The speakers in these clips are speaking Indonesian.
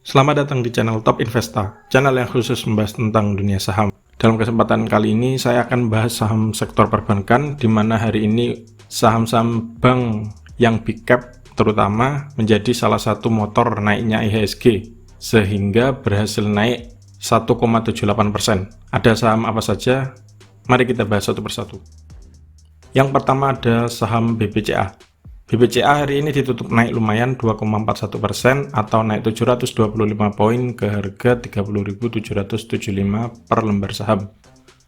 Selamat datang di channel Top Investa, channel yang khusus membahas tentang dunia saham. Dalam kesempatan kali ini saya akan bahas saham sektor perbankan, di mana hari ini saham-saham bank yang big cap terutama menjadi salah satu motor naiknya IHSG, sehingga berhasil naik 1,78%. Ada saham apa saja? Mari kita bahas satu persatu. Yang pertama ada saham BBCA. BBCA hari ini ditutup naik lumayan 2,41% atau naik 725 poin ke harga 30.775 per lembar saham.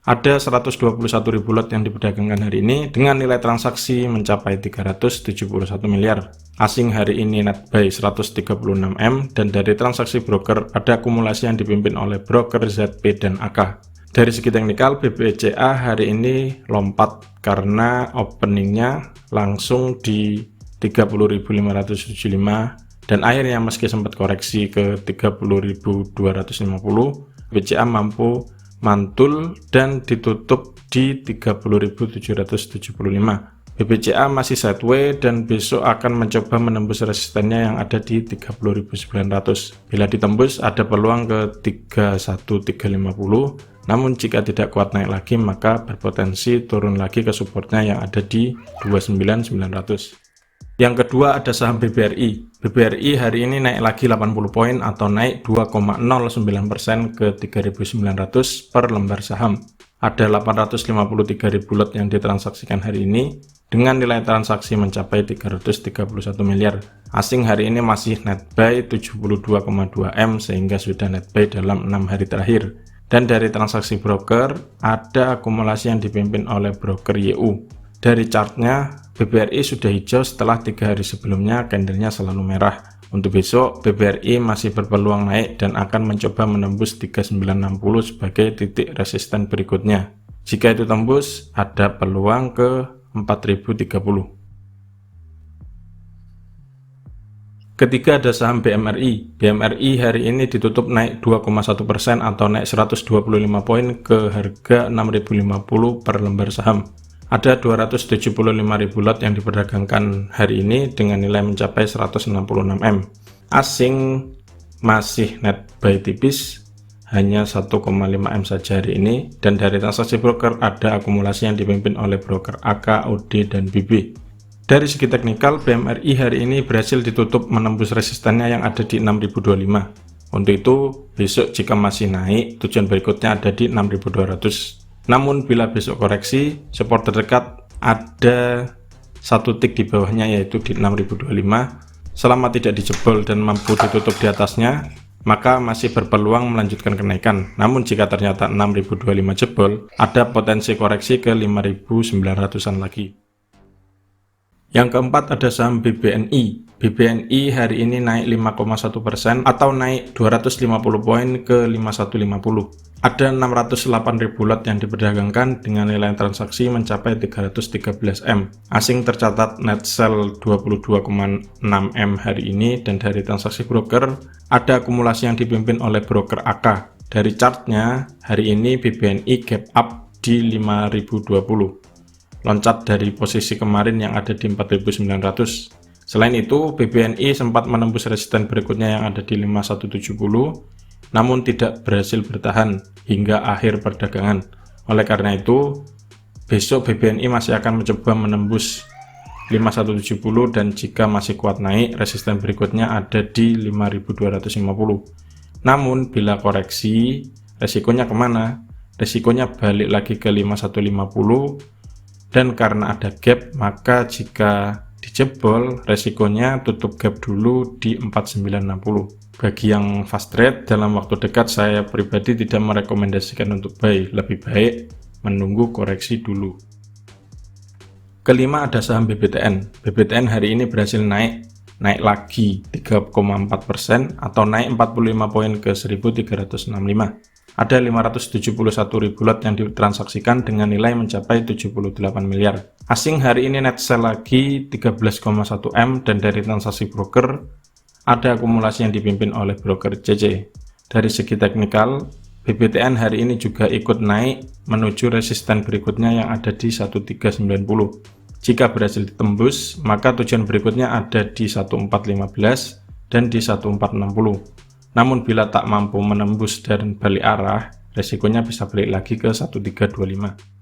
Ada 121.000 lot yang diperdagangkan hari ini dengan nilai transaksi mencapai 371 miliar. Asing hari ini net buy 136 M dan dari transaksi broker ada akumulasi yang dipimpin oleh broker ZP dan AK. Dari segi teknikal, BBCA hari ini lompat karena openingnya langsung di 30.575 dan akhirnya meski sempat koreksi ke 30.250, BBCA mampu mantul dan ditutup di 30.775. BBCA masih sideways dan besok akan mencoba menembus resistennya yang ada di 30.900. Bila ditembus ada peluang ke 31.350. Namun jika tidak kuat naik lagi maka berpotensi turun lagi ke supportnya yang ada di 29.900. Yang kedua ada saham BBRI. BBRI hari ini naik lagi 80 poin atau naik 2,09% ke 3.900 per lembar saham. Ada 853.000 lot yang ditransaksikan hari ini dengan nilai transaksi mencapai 331 miliar. Asing hari ini masih net buy 72,2 M sehingga sudah net buy dalam 6 hari terakhir. Dan dari transaksi broker, ada akumulasi yang dipimpin oleh broker YU. Dari chartnya, BBRI sudah hijau setelah 3 hari sebelumnya candlenya selalu merah. Untuk besok, BBRI masih berpeluang naik dan akan mencoba menembus 3960 sebagai titik resisten berikutnya. Jika itu tembus, ada peluang ke 4030. Ketiga ada saham BMRI. BMRI hari ini ditutup naik 2,1% atau naik 125 poin ke harga 6.050 per lembar saham. Ada 275.000 lot yang diperdagangkan hari ini dengan nilai mencapai 166 M. Asing masih net buy tipis, hanya 1,5 M saja hari ini, dan dari transaksi broker ada akumulasi yang dipimpin oleh broker AK, OD, dan BB. Dari segi teknikal, BMRI hari ini berhasil ditutup menembus resistennya yang ada di 6025. Untuk itu, besok jika masih naik, tujuan berikutnya ada di 6200. Namun, bila besok koreksi, support terdekat ada satu tick di bawahnya yaitu di 6025. Selama tidak dijebol dan mampu ditutup di atasnya, maka masih berpeluang melanjutkan kenaikan. Namun, jika ternyata 6025 jebol, ada potensi koreksi ke 5900-an lagi. Yang keempat ada saham BBNI. BBNI hari ini naik 5,1% atau naik 250 poin ke 5150. Ada 608.000 lot yang diperdagangkan dengan nilai transaksi mencapai 313 M. Asing tercatat net sell 22,6 M hari ini dan dari transaksi broker ada akumulasi yang dipimpin oleh broker AK. Dari chartnya hari ini BBNI gap up di 5020. Loncat dari posisi kemarin yang ada di 4.900. Selain itu, BBNI sempat menembus resisten berikutnya yang ada di 5170, namun tidak berhasil bertahan hingga akhir perdagangan. Oleh karena itu, besok BBNI masih akan mencoba menembus 5170 dan jika masih kuat naik, resisten berikutnya ada di 5250. Namun, bila koreksi, resikonya kemana? Resikonya balik lagi ke 5150. Dan karena ada gap, maka jika dijebol, resikonya tutup gap dulu di 4960. Bagi yang fast trade, dalam waktu dekat saya pribadi tidak merekomendasikan untuk buy, lebih baik menunggu koreksi dulu. Kelima ada saham BBTN. BBTN hari ini berhasil naik lagi 3,4% atau naik 45 poin ke 1365. Ada 571.000 lot yang ditransaksikan dengan nilai mencapai 78 miliar. Asing hari ini net sell lagi 13,1 M dan dari transaksi broker ada akumulasi yang dipimpin oleh broker CC. Dari segi teknikal, BBTN hari ini juga ikut naik menuju resisten berikutnya yang ada di 1390. Jika berhasil ditembus, maka tujuan berikutnya ada di 1415 dan di 1460. Namun bila tak mampu menembus dan balik arah, resikonya bisa balik lagi ke 1325.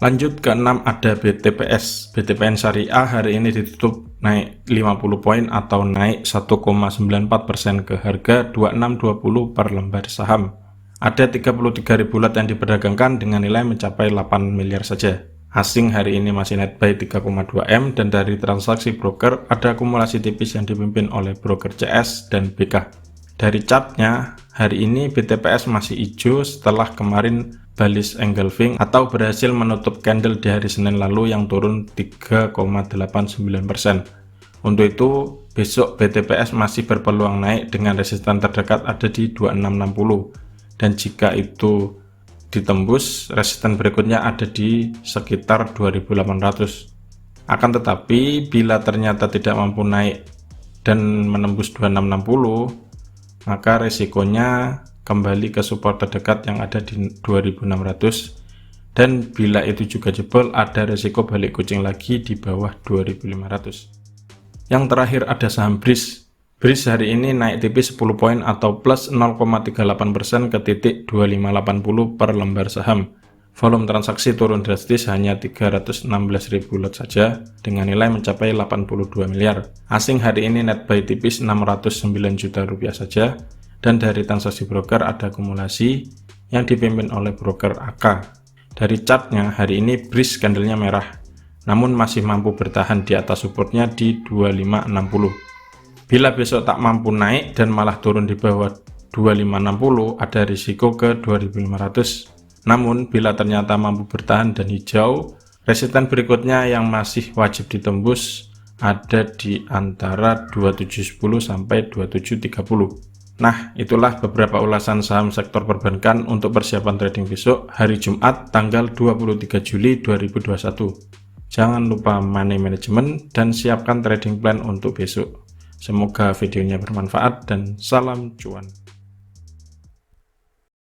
Lanjut ke 6 ada BTPS. BTPN Syariah hari ini ditutup naik 50 poin atau naik 1,94% ke harga 2620 per lembar saham. Ada 33.000 lot yang diperdagangkan dengan nilai mencapai 8 miliar saja. Asing hari ini masih net buy 3,2 M dan dari transaksi broker ada akumulasi tipis yang dipimpin oleh broker CS dan BK. Dari chartnya, hari ini BTPS masih hijau setelah kemarin bullish engulfing atau berhasil menutup candle di hari Senin lalu yang turun 3,89%. Untuk itu, besok BTPS masih berpeluang naik dengan resisten terdekat ada di 2660. Dan jika itu ditembus, resisten berikutnya ada di sekitar 2800. Akan tetapi, bila ternyata tidak mampu naik dan menembus 2660, maka resikonya kembali ke support terdekat yang ada di 2600, dan bila itu juga jebol ada resiko balik kucing lagi di bawah 2500. Yang terakhir ada saham BRIS. BRIS hari ini naik tipis 10 poin atau plus 0,38% ke titik 2580 per lembar saham. Volume transaksi turun drastis hanya 316.000 lot saja dengan nilai mencapai 82 miliar. Asing hari ini net buy tipis 609 juta rupiah saja, dan dari transaksi broker ada akumulasi yang dipimpin oleh broker AK. Dari chartnya hari ini BRIS candlenya merah, namun masih mampu bertahan di atas supportnya di 2560. Bila besok tak mampu naik dan malah turun di bawah 2560, ada risiko ke 2500. Namun, bila ternyata mampu bertahan dan hijau, resisten berikutnya yang masih wajib ditembus ada di antara 2710 sampai 2730. Nah, itulah beberapa ulasan saham sektor perbankan untuk persiapan trading besok hari Jumat tanggal 23 Juli 2021. Jangan lupa money management dan siapkan trading plan untuk besok. Semoga videonya bermanfaat dan salam cuan.